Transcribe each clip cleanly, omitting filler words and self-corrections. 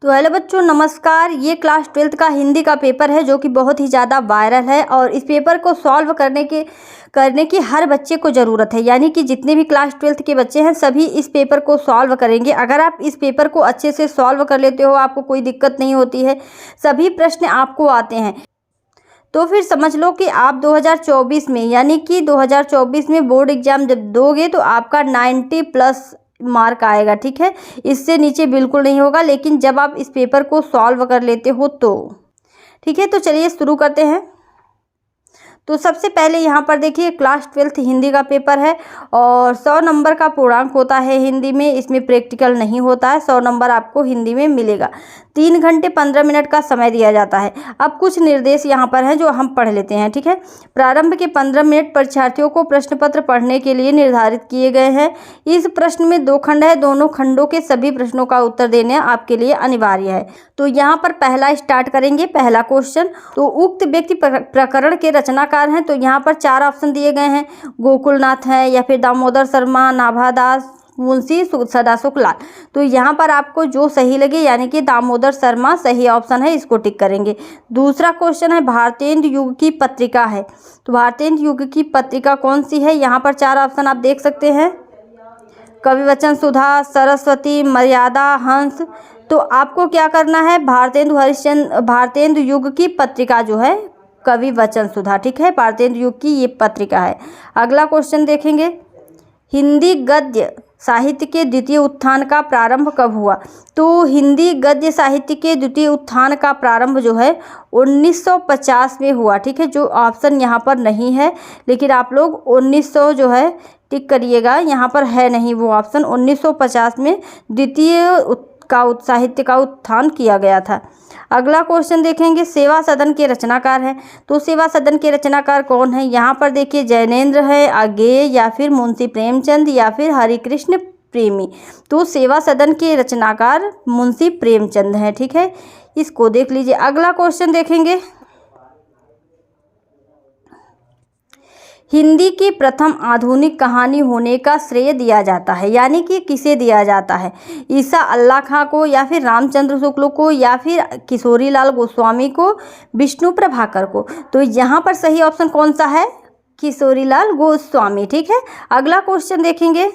तो हेलो बच्चों, नमस्कार। ये क्लास 12th का हिंदी का पेपर है जो कि बहुत ही ज़्यादा वायरल है और इस पेपर को सॉल्व करने की हर बच्चे को ज़रूरत है। यानी कि जितने भी क्लास 12th के बच्चे हैं सभी इस पेपर को सॉल्व करेंगे। अगर आप इस पेपर को अच्छे से सॉल्व कर लेते हो, आपको कोई दिक्कत नहीं होती है, सभी प्रश्न आपको आते हैं, तो फिर समझ लो कि आप 2024 में यानी कि 2024 में बोर्ड एग्ज़ाम जब दोगे तो आपका 90+ मार्क आएगा। ठीक है, इससे नीचे बिल्कुल नहीं होगा, लेकिन जब आप इस पेपर को सॉल्व कर लेते हो तो। ठीक है, तो चलिए शुरू करते हैं। तो सबसे पहले यहाँ पर देखिए, क्लास 12th हिंदी का पेपर है और 100 नंबर का पूर्णांक होता है हिंदी में। इसमें प्रैक्टिकल नहीं होता है। 100 नंबर आपको हिंदी में मिलेगा। 3 घंटे 15 मिनट का समय दिया जाता है। अब कुछ निर्देश यहाँ पर हैं जो हम पढ़ लेते हैं। ठीक है, प्रारंभ के 15 मिनट परीक्षार्थियों को प्रश्न पत्र पढ़ने के लिए निर्धारित किए गए हैं। इस प्रश्न में 2 खंड है, दोनों खंडों के सभी प्रश्नों का उत्तर देने आपके लिए अनिवार्य है। तो यहाँ पर पहला स्टार्ट करेंगे, पहला क्वेश्चन। तो उक्त व्यक्ति प्रकरण के रचनाकार हैं, तो यहाँ पर 4 ऑप्शन दिए गए हैं। गोकुलनाथ है या फिर दामोदर शर्मा, नाभादास, मुंशी सदाशुकलाल। तो यहाँ पर आपको जो सही लगे, यानी कि दामोदर शर्मा सही ऑप्शन है, इसको टिक करेंगे। दूसरा क्वेश्चन है, भारतेंदु युग की पत्रिका है, तो भारतेंदु युग की पत्रिका कौन सी है? यहाँ पर 4 ऑप्शन आप देख सकते हैं। कविवचन सुधा, सरस्वती, मर्यादा, हंस। तो आपको क्या करना है, भारतेंदु युग की पत्रिका जो है कविवचन सुधा। ठीक है, भारतेंदु युग की ये पत्रिका है। अगला क्वेश्चन देखेंगे, हिंदी गद्य साहित्य के द्वितीय उत्थान का प्रारंभ कब हुआ? तो हिंदी गद्य साहित्य के द्वितीय उत्थान का प्रारंभ जो है 1950 में हुआ। ठीक है, जो ऑप्शन यहाँ पर नहीं है, लेकिन आप लोग 1900 जो है टिक करिएगा, यहाँ पर है नहीं वो ऑप्शन। 1950 में द्वितीय साहित्य का उत्थान किया गया था। अगला क्वेश्चन देखेंगे, सेवा सदन के रचनाकार हैं, तो सेवा सदन के रचनाकार कौन है? यहाँ पर देखिए, जैनेन्द्र है, अज्ञेय, या फिर मुंशी प्रेमचंद, या फिर हरिकृष्ण प्रेमी। तो सेवा सदन के रचनाकार मुंशी प्रेमचंद हैं। ठीक है, इसको देख लीजिए। अगला क्वेश्चन देखेंगे, हिंदी की प्रथम आधुनिक कहानी होने का श्रेय दिया जाता है, यानी कि किसे दिया जाता है? ईसा अल्लाह खां को, या फिर रामचंद्र शुक्ल को, या फिर किशोरीलाल गोस्वामी को, विष्णु प्रभाकर को। तो यहाँ पर सही ऑप्शन कौन सा है? किशोरीलाल गोस्वामी। ठीक है, अगला क्वेश्चन देखेंगे,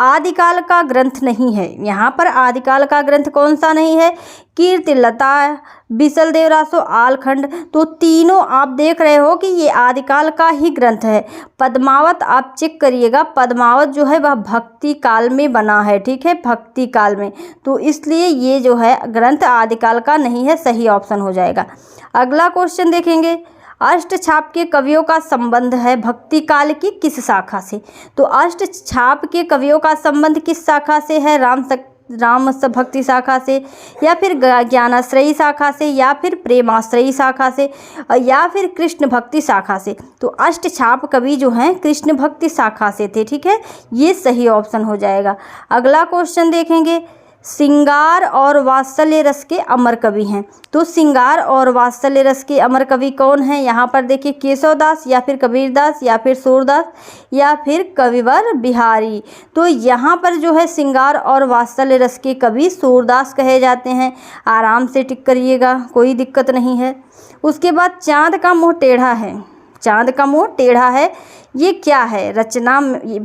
आदिकाल का ग्रंथ नहीं है। यहाँ पर आदिकाल का ग्रंथ कौन सा नहीं है? कीर्तिलता, बिसल देवरासो, आलखंड। तो तीनों आप देख रहे हो कि ये आदिकाल का ही ग्रंथ है। पद्मावत आप चेक करिएगा, पद्मावत जो है वह भक्ति काल में बना है। ठीक है, भक्ति काल में, तो इसलिए ये जो है ग्रंथ आदिकाल का नहीं है, सही ऑप्शन हो जाएगा। अगला क्वेश्चन देखेंगे, अष्टछाप के कवियों का संबंध है भक्ति काल की किस शाखा से? तो अष्टछाप के कवियों का संबंध किस शाखा से है? राम भक्ति शाखा से, या फिर ज्ञानाश्रयी शाखा से, या फिर प्रेमाश्रयी शाखा से, या फिर कृष्ण भक्ति शाखा से। तो अष्टछाप कवि जो हैं कृष्ण भक्ति शाखा से थे। ठीक है, ये सही ऑप्शन हो जाएगा। अगला क्वेश्चन देखेंगे, श्रृंगार और वात्सल्य रस के अमर कवि हैं, तो श्रृंगार और वात्सल्य रस के अमर कवि कौन हैं? यहाँ पर देखिए, केशवदास, या फिर कबीरदास, या फिर सूरदास, या फिर कविवर बिहारी। तो यहाँ पर जो है श्रृंगार और वात्सल्य रस के कवि सूरदास कहे जाते हैं। आराम से टिक करिएगा, कोई दिक्कत नहीं है। उसके बाद चाँद का मुँह टेढ़ा है, चाँद का मुँह टेढ़ा है, ये क्या है? रचना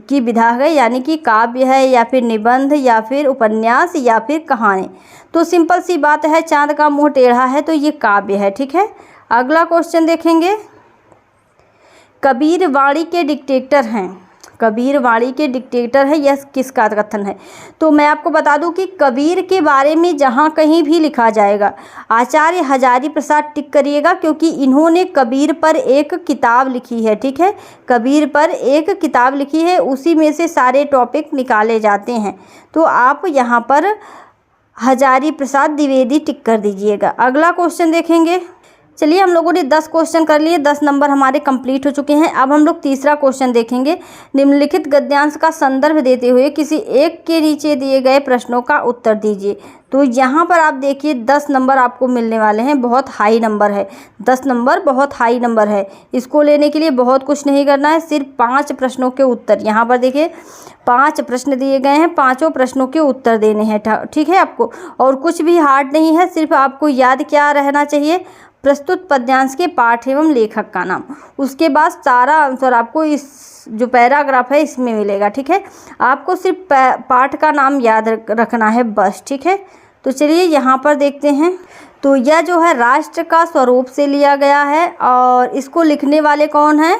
की विधा है, यानी कि काव्य है, या फिर निबंध, या फिर उपन्यास, या फिर कहानी। तो सिंपल सी बात है, चाँद का मुँह टेढ़ा है तो ये काव्य है। ठीक है, अगला क्वेश्चन देखेंगे, कबीर वाणी के डिक्टेटर हैं, कबीर वाणी के डिक्टेटर है, यह किसका कथन है? तो मैं आपको बता दूं कि कबीर के बारे में जहां कहीं भी लिखा जाएगा आचार्य हजारी प्रसाद टिक करिएगा, क्योंकि इन्होंने कबीर पर एक किताब लिखी है। ठीक है, कबीर पर एक किताब लिखी है, उसी में से सारे टॉपिक निकाले जाते हैं। तो आप यहाँ पर हजारी प्रसाद द्विवेदी टिक कर दीजिएगा। अगला क्वेश्चन देखेंगे, चलिए हम लोगों ने 10 क्वेश्चन कर लिए, 10 नंबर हमारे कंप्लीट हो चुके हैं। अब हम लोग तीसरा क्वेश्चन देखेंगे। निम्नलिखित गद्यांश का संदर्भ देते हुए किसी एक के नीचे दिए गए प्रश्नों का उत्तर दीजिए। तो यहाँ पर आप देखिए 10 नंबर आपको मिलने वाले हैं, बहुत हाई नंबर है। 10 नंबर बहुत हाई नंबर है। इसको लेने के लिए बहुत कुछ नहीं करना है, सिर्फ 5 प्रश्नों के उत्तर, यहाँ पर देखिए 5 प्रश्न दिए गए हैं, 5 प्रश्नों के उत्तर देने हैं, ठीक है आपको। और कुछ भी हार्ड नहीं है, सिर्फ आपको याद क्या रहना चाहिए, प्रस्तुत पद्यांश के पाठ एवं लेखक का नाम। उसके बाद सारा आंसर आपको इस जो पैराग्राफ है इसमें मिलेगा, ठीक है। आपको सिर्फ पाठ का नाम याद रखना है बस, ठीक है। तो चलिए यहाँ पर देखते हैं। तो यह जो है राष्ट्र का स्वरूप से लिया गया है और इसको लिखने वाले कौन हैं,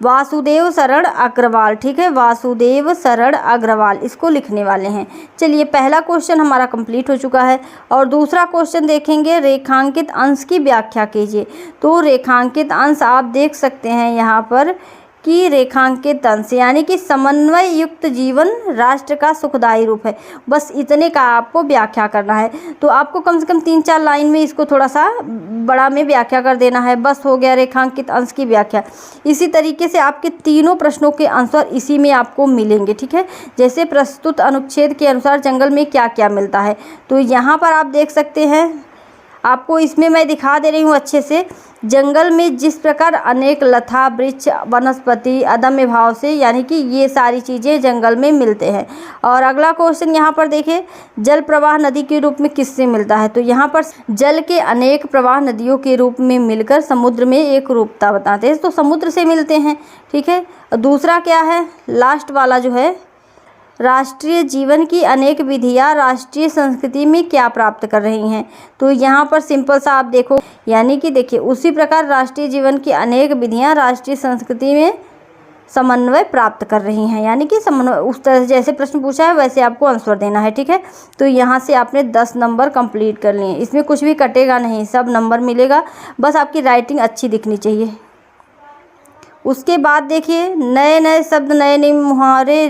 वासुदेव शरण अग्रवाल, ठीक है। वासुदेव शरण अग्रवाल इसको लिखने वाले हैं। चलिए पहला क्वेश्चन हमारा कंप्लीट हो चुका है और दूसरा क्वेश्चन देखेंगे, रेखांकित अंश की व्याख्या कीजिए। तो रेखांकित अंश आप देख सकते हैं यहाँ पर कि रेखांकित अंश यानी कि समन्वय युक्त जीवन राष्ट्र का सुखदायी रूप है। बस इतने का आपको व्याख्या करना है। तो आपको कम से कम 3-4 लाइन में इसको थोड़ा सा बड़ा में व्याख्या कर देना है, बस हो गया रेखांकित अंश की व्याख्या। इसी तरीके से आपके तीनों प्रश्नों के आंसर इसी में आपको मिलेंगे, ठीक है। जैसे प्रस्तुत अनुच्छेद के अनुसार जंगल में क्या क्या मिलता है, तो यहाँ पर आप देख सकते हैं, आपको इसमें मैं दिखा दे रही हूँ अच्छे से। जंगल में जिस प्रकार अनेक लता वृक्ष वनस्पति अदम्य भाव से, यानी कि ये सारी चीज़ें जंगल में मिलते हैं। और अगला क्वेश्चन यहाँ पर देखिए, जल प्रवाह नदी के रूप में किससे मिलता है। तो यहाँ पर जल के अनेक प्रवाह नदियों के रूप में मिलकर समुद्र में एक रूपता बताते हैं, तो समुद्र से मिलते हैं, ठीक है। दूसरा क्या है, लास्ट वाला जो है, राष्ट्रीय जीवन की अनेक विधियाँ राष्ट्रीय संस्कृति में क्या प्राप्त कर रही हैं। तो यहाँ पर सिंपल सा आप देखो, यानी कि देखिए उसी प्रकार राष्ट्रीय जीवन की अनेक विधियाँ राष्ट्रीय संस्कृति में समन्वय प्राप्त कर रही हैं, यानी कि समन्वय, उस तरह जैसे प्रश्न पूछा है वैसे आपको आंसर देना है, ठीक है। तो यहाँ से आपने 10 नंबर कंप्लीट कर लिए। इसमें कुछ भी कटेगा नहीं, सब नंबर मिलेगा, बस आपकी राइटिंग अच्छी दिखनी चाहिए। उसके बाद देखिए नए नए शब्द, नए नए मुहावरे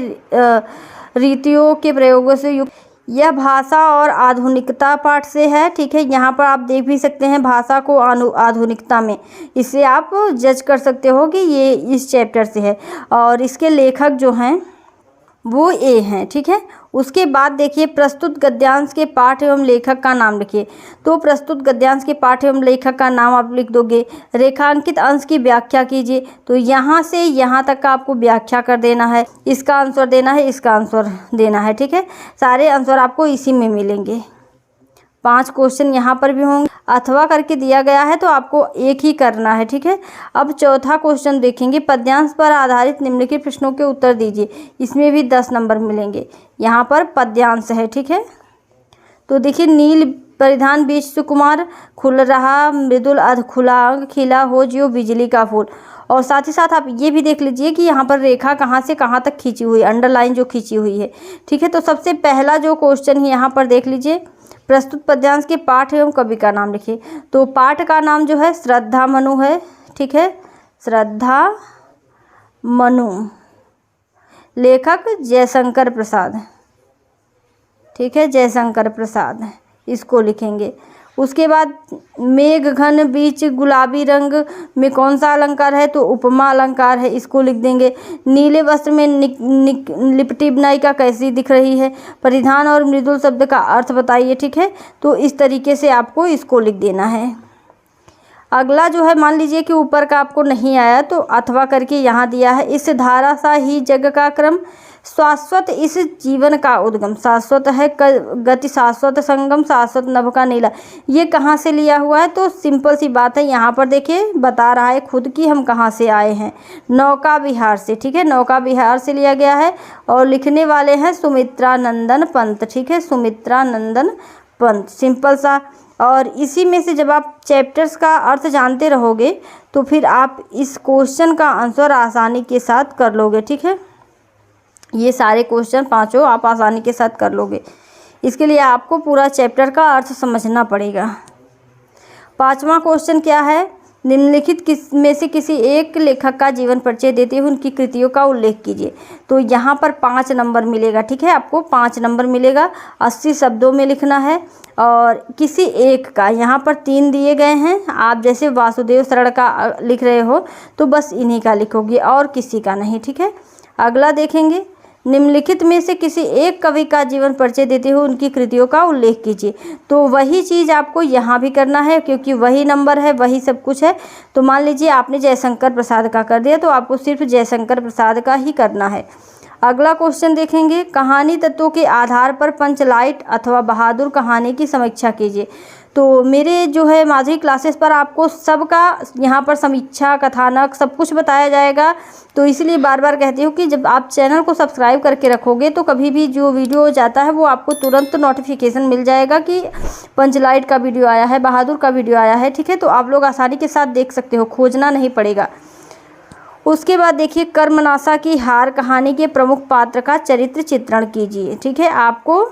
रीतियों के प्रयोगों से युक्त। यह भाषा और आधुनिकता पाठ से है, ठीक है। यहाँ पर आप देख भी सकते हैं भाषा को आधुनिकता में, इससे आप जज कर सकते हो कि ये इस चैप्टर से है। और इसके लेखक जो हैं वो ए हैं, ठीक है। उसके बाद देखिए प्रस्तुत गद्यांश के पाठ एवं लेखक का नाम लिखिए। तो प्रस्तुत गद्यांश के पाठ एवं लेखक का नाम आप लिख दोगे। रेखांकित अंश की व्याख्या कीजिए। तो यहाँ से यहाँ तक का आपको व्याख्या कर देना है, इसका आंसर देना है, इसका आंसर देना है, ठीक है। सारे आंसर आपको इसी में मिलेंगे। 5 क्वेश्चन यहाँ पर भी होंगे, अथवा करके दिया गया है तो आपको एक ही करना है, ठीक है। अब चौथा क्वेश्चन देखेंगे, पद्यांश पर आधारित निम्नलिखित प्रश्नों के उत्तर दीजिए। इसमें भी 10 नंबर मिलेंगे। यहाँ पर पद्यांश है, ठीक है। तो देखिए, नील परिधान बीच सुकुमार, खुल रहा मृदुल अध खुला खिला हो जियो बिजली का फूल। और साथ ही साथ आप ये भी देख लीजिए कि यहाँ पर रेखा कहाँ से कहाँ तक खींची हुई है, अंडरलाइन जो खींची हुई है, ठीक है। तो सबसे पहला जो क्वेश्चन है यहाँ पर देख लीजिए, प्रस्तुत पद्यांश के पाठ एवं कवि का नाम लिखिए। तो पाठ का नाम जो है श्रद्धा मनु है, ठीक है, श्रद्धा मनु। लेखक जयशंकर प्रसाद, ठीक है, जयशंकर प्रसाद, इसको लिखेंगे। उसके बाद मेघ घन बीच गुलाबी रंग में कौन सा अलंकार है, तो उपमा अलंकार है, इसको लिख देंगे। नीले वस्त्र में लिपटी नायिका कैसी दिख रही है, परिधान और मृदुल शब्द का अर्थ बताइए, ठीक है। तो इस तरीके से आपको इसको लिख देना है। अगला जो है, मान लीजिए कि ऊपर का आपको नहीं आया तो अथवा करके यहाँ दिया है, इस धारा सा ही जग का क्रम, शाश्वत इस जीवन का उद्गम, शाश्वत है गति, शाश्वत संगम, शाश्वत नभ का नीला। ये कहाँ से लिया हुआ है, तो सिंपल सी बात है, यहाँ पर देखिए बता रहा है खुद की हम कहाँ से आए हैं, नौका विहार से, ठीक है, नौका विहार से लिया गया है। और लिखने वाले हैं सुमित्रा नंदन पंत, ठीक है, सुमित्रा नंदन पंत, सिंपल सा। और इसी में से जब आप चैप्टर्स का अर्थ जानते रहोगे तो फिर आप इस क्वेश्चन का आंसर आसानी के साथ कर लोगे, ठीक है। ये सारे क्वेश्चन 5 आप आसानी के साथ कर लोगे। इसके लिए आपको पूरा चैप्टर का अर्थ समझना पड़ेगा। 5वां क्वेश्चन क्या है, निम्नलिखित किस में से किसी एक लेखक का जीवन परिचय देते हुए उनकी कृतियों का उल्लेख कीजिए। तो यहाँ पर 5 नंबर मिलेगा, ठीक है, आपको 5 नंबर मिलेगा। 80 शब्दों में लिखना है और किसी एक का, यहाँ पर 3 दिए गए हैं, आप जैसे वासुदेव शरण का लिख रहे हो तो बस इन्हीं का लिखोगे और किसी का नहीं, ठीक है। अगला देखेंगे, निम्नलिखित में से किसी एक कवि का जीवन परिचय देते हुए उनकी कृतियों का उल्लेख कीजिए। तो वही चीज़ आपको यहाँ भी करना है क्योंकि वही नंबर है, वही सब कुछ है। तो मान लीजिए आपने जयशंकर प्रसाद का कर दिया तो आपको सिर्फ जयशंकर प्रसाद का ही करना है। अगला क्वेश्चन देखेंगे, कहानी तत्वों के आधार पर पंचलाइट अथवा बहादुर कहानी की समीक्षा कीजिए। तो मेरे जो है माधुरी क्लासेस पर आपको सबका यहाँ पर समीक्षा, कथानक सब कुछ बताया जाएगा। तो इसलिए बार बार कहती हूँ कि जब आप चैनल को सब्सक्राइब करके रखोगे तो कभी भी जो वीडियो जाता है वो आपको तुरंत नोटिफिकेशन मिल जाएगा कि पंचलाइट का वीडियो आया है, बहादुर का वीडियो आया है, ठीक है। तो आप लोग आसानी के साथ देख सकते हो, खोजना नहीं पड़ेगा। उसके बाद देखिए, कर्मनाशा की हार कहानी के प्रमुख पात्र का चरित्र चित्रण कीजिए, ठीक है। आपको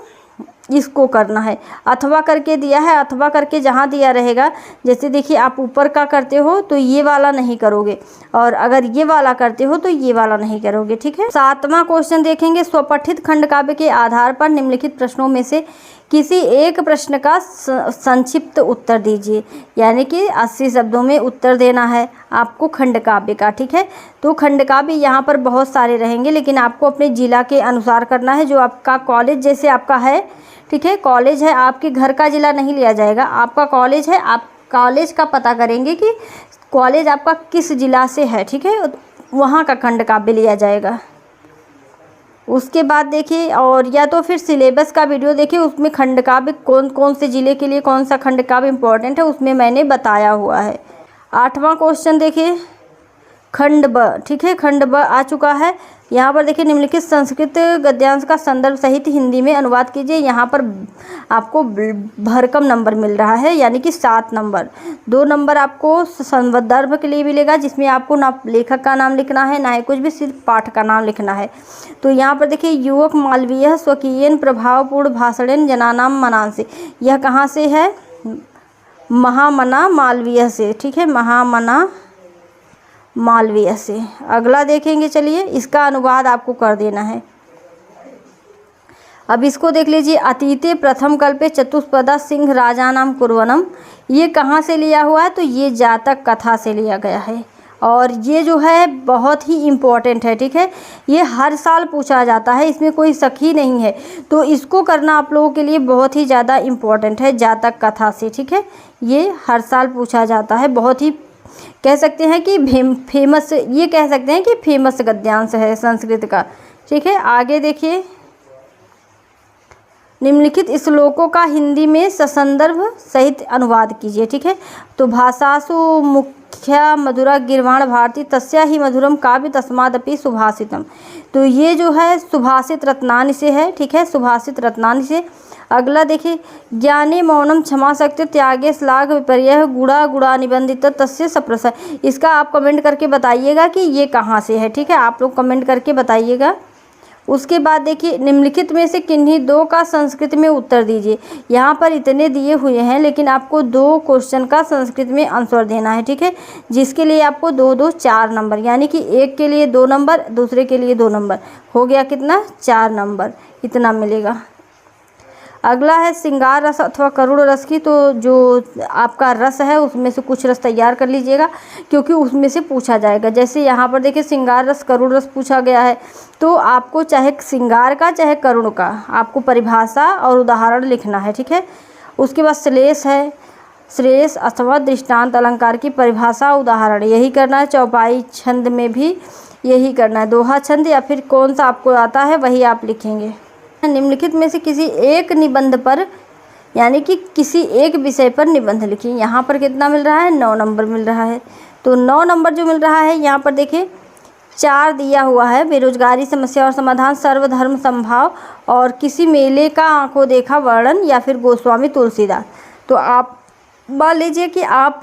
इसको करना है, अथवा करके दिया है, अथवा करके जहाँ दिया रहेगा, जैसे देखिए आप ऊपर का करते हो तो ये वाला नहीं करोगे और अगर ये वाला करते हो तो ये वाला नहीं करोगे, ठीक है। 7वां क्वेश्चन देखेंगे, स्वपठित खंड काव्य के आधार पर निम्नलिखित प्रश्नों में से किसी एक प्रश्न का संक्षिप्त उत्तर दीजिए। यानी कि 80 शब्दों में उत्तर देना है आपको खंड काव्य का, ठीक है। तो खंड काव्य यहाँ पर बहुत सारे रहेंगे लेकिन आपको अपने जिला के अनुसार करना है, जो आपका कॉलेज जैसे आपका है, ठीक है, कॉलेज है, आपके घर का ज़िला नहीं लिया जाएगा, आपका कॉलेज है, आप कॉलेज का पता करेंगे कि कॉलेज आपका किस ज़िला से है, ठीक है, वहाँ का खंड काव्य लिया जाएगा। उसके बाद देखिए, और या तो फिर सिलेबस का वीडियो देखिए, उसमें खंड काव्य कौन कौन से ज़िले के लिए कौन सा खंड काव्य इम्पोर्टेंट है उसमें मैंने बताया हुआ है। 8वां क्वेश्चन देखिए, खंड ब, ठीक है, खंड ब आ चुका है। यहाँ पर देखिए, निम्नलिखित संस्कृत गद्यांश का संदर्भ सहित हिंदी में अनुवाद कीजिए। यहाँ पर आपको भरकम नंबर मिल रहा है, यानी कि 7 नंबर। 2 नंबर आपको संदर्भ के लिए मिलेगा जिसमें आपको ना लेखक का नाम लिखना है ना ही कुछ भी, सिर्फ पाठ का नाम लिखना है। तो यहाँ पर देखिए, युवक मालवीय स्वकीयन प्रभावपूर्ण भाषणेन जनानाम मनांसि, यह कहाँ से है, महामना मालवीय से, ठीक है, महामना मालवीय से। अगला देखेंगे, चलिए इसका अनुवाद आपको कर देना है। अब इसको देख लीजिए, अतीते प्रथम कल्पे चतुष्पदा सिंह राजानाम कुर्वनम, ये कहाँ से लिया हुआ है, तो ये जातक कथा से लिया गया है और ये जो है बहुत ही इम्पोर्टेंट है, ठीक है। ये हर साल पूछा जाता है, इसमें कोई शक ही नहीं है। तो इसको करना आप लोगों के लिए बहुत ही ज़्यादा इम्पोर्टेंट है, जातक कथा से, ठीक है। ये हर साल पूछा जाता है, बहुत ही कह सकते हैं कि फेमस, ये कह सकते हैं कि फेमस गद्यांश है संस्कृत का, ठीक है। आगे देखिए, निम्नलिखित श्लोकों का हिंदी में ससंदर्भ सहित अनुवाद कीजिए, ठीक है। तो भाषासु मुख्या मधुरा गिर्वाण भारती तस्या ही मधुरम काव्य तस्मादपि सुभाषितम। तो ये जो है सुभाषित रत्नानि से है, ठीक है, सुभाषित रत्नानि से। अगला देखिए, ज्ञाने मौनम क्षमा शक्ति त्यागे श्लाघ विपर्य गुड़ा गुड़ा निबंधित तस्य सप्रस। इसका आप कमेंट करके बताइएगा कि ये कहाँ से है, ठीक है, आप लोग कमेंट करके बताइएगा। उसके बाद देखिए, निम्नलिखित में से किन्हीं 2 का संस्कृत में उत्तर दीजिए। यहाँ पर इतने दिए हुए हैं लेकिन आपको 2 क्वेश्चन का संस्कृत में आंसर देना है, ठीक है, जिसके लिए आपको 2-2 4 नंबर, यानी कि एक के लिए 2 नंबर, दूसरे के लिए 2 नंबर, हो गया कितना, 4 नंबर, इतना मिलेगा। अगला है श्रृंगार रस अथवा करुण रस की। तो जो आपका रस है उसमें से कुछ रस तैयार कर लीजिएगा क्योंकि उसमें से पूछा जाएगा। जैसे यहाँ पर देखिए, श्रृंगार रस, करुण रस पूछा गया है, तो आपको चाहे श्रृंगार का चाहे करुण का आपको परिभाषा और उदाहरण लिखना है, ठीक है। उसके बाद श्लेष है, श्रेयस अथवा दृष्टांत अलंकार की परिभाषा उदाहरण, यही करना है। चौपाई छंद में भी यही करना है, दोहा छंद या फिर कौन सा आपको आता है वही आप लिखेंगे। निम्नलिखित में से किसी एक निबंध पर, यानी कि किसी एक विषय पर निबंध लिखिए। यहाँ पर कितना मिल रहा है, 9 नंबर मिल रहा है। तो 9 नंबर जो मिल रहा है, यहाँ पर देखिए 4 दिया हुआ है, बेरोजगारी समस्या और समाधान, सर्वधर्म संभाव और किसी मेले का आंखों देखा वर्णन या फिर गोस्वामी तुलसीदास। तो आप मान लीजिए कि आप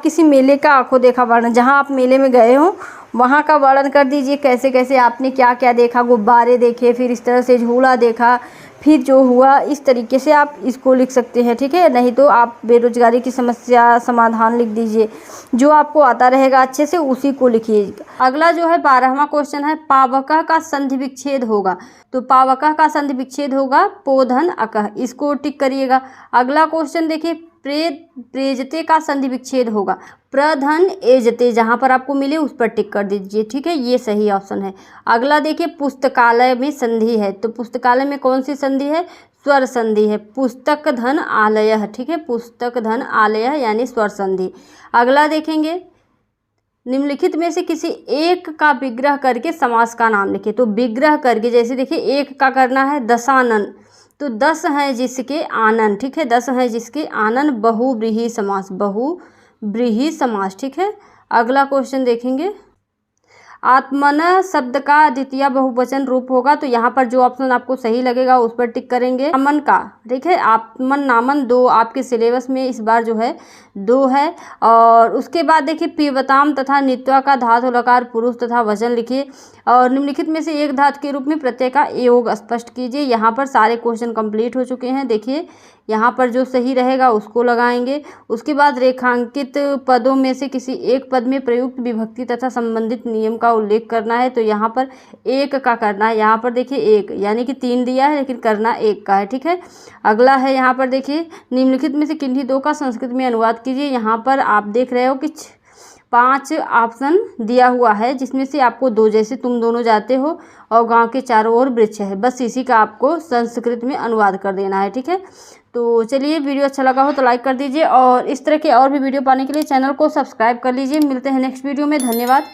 किसी मेले का आंखों देखा वर्णन, जहाँ आप मेले में गए हो वहाँ का वर्णन कर दीजिए, कैसे कैसे आपने क्या क्या देखा, गुब्बारे देखे, फिर इस तरह से झूला देखा, फिर जो हुआ इस तरीके से आप इसको लिख सकते हैं, ठीक है। नहीं तो आप बेरोजगारी की समस्या समाधान लिख दीजिए, जो आपको आता रहेगा अच्छे से उसी को लिखिए। अगला जो है 12वां क्वेश्चन है, पावकः का संधि विच्छेद होगा। तो पावकः का संधि विच्छेद होगा पोधन अकः, इसको टिक करिएगा। अगला क्वेश्चन देखिए, प्रेजते का संधि विच्छेद होगा प्रधन एजते, जहाँ पर आपको मिले उस पर टिक कर दीजिए, ठीक है, ये सही ऑप्शन है। अगला देखिए, पुस्तकालय में संधि है। तो पुस्तकालय में कौन सी संधि है? स्वर संधि है। पुस्तक धन आलय, ठीक है, पुस्तक धन आलय यानी स्वर संधि। अगला देखेंगे, निम्नलिखित में से किसी एक का विग्रह करके समास का नाम लिखे। तो विग्रह करके, जैसे देखिए एक का करना है दशानन, तो 10 है जिसके आनन, ठीक है, 10 है जिसके आनन, बहुव्रीहि समास, बहुव्रीहि समास, ठीक है। अगला क्वेश्चन देखेंगे, आत्मन शब्द का द्वितीय बहुवचन रूप होगा। तो यहाँ पर जो ऑप्शन आपको सही लगेगा उस पर टिक करेंगे। नामन का, ठीक है, आत्मन नामन 2 आपके सिलेबस में इस बार जो है 2 है। और उसके बाद देखिए, पिबताम तथा नित्वा का धातु लकार पुरुष तथा वचन लिखिए। और निम्नलिखित में से एक धातु के रूप में प्रत्यय का योग स्पष्ट कीजिए। यहाँ पर सारे क्वेश्चन कंप्लीट हो चुके हैं। देखिए यहाँ पर जो सही रहेगा उसको लगाएंगे। उसके बाद रेखांकित पदों में से किसी एक पद में प्रयुक्त विभक्ति तथा संबंधित नियम का उल्लेख करना है। तो यहाँ पर एक का करना है। यहाँ पर देखिए एक, यानी कि 3 दिया है लेकिन करना एक का है, ठीक है। अगला है यहाँ पर देखिए, निम्नलिखित में से किन्हीं 2 का संस्कृत में अनुवाद कीजिए। यहाँ पर आप देख रहे हो कि 5 ऑप्शन दिया हुआ है, जिसमें से आपको 2, जैसे तुम दोनों जाते हो और गांव के चारों ओर वृक्ष है, बस इसी का आपको संस्कृत में अनुवाद कर देना है, ठीक है। तो चलिए, वीडियो अच्छा लगा हो तो लाइक कर दीजिए और इस तरह के और भी वीडियो पाने के लिए चैनल को सब्सक्राइब कर लीजिए। मिलते हैं नेक्स्ट वीडियो में, धन्यवाद।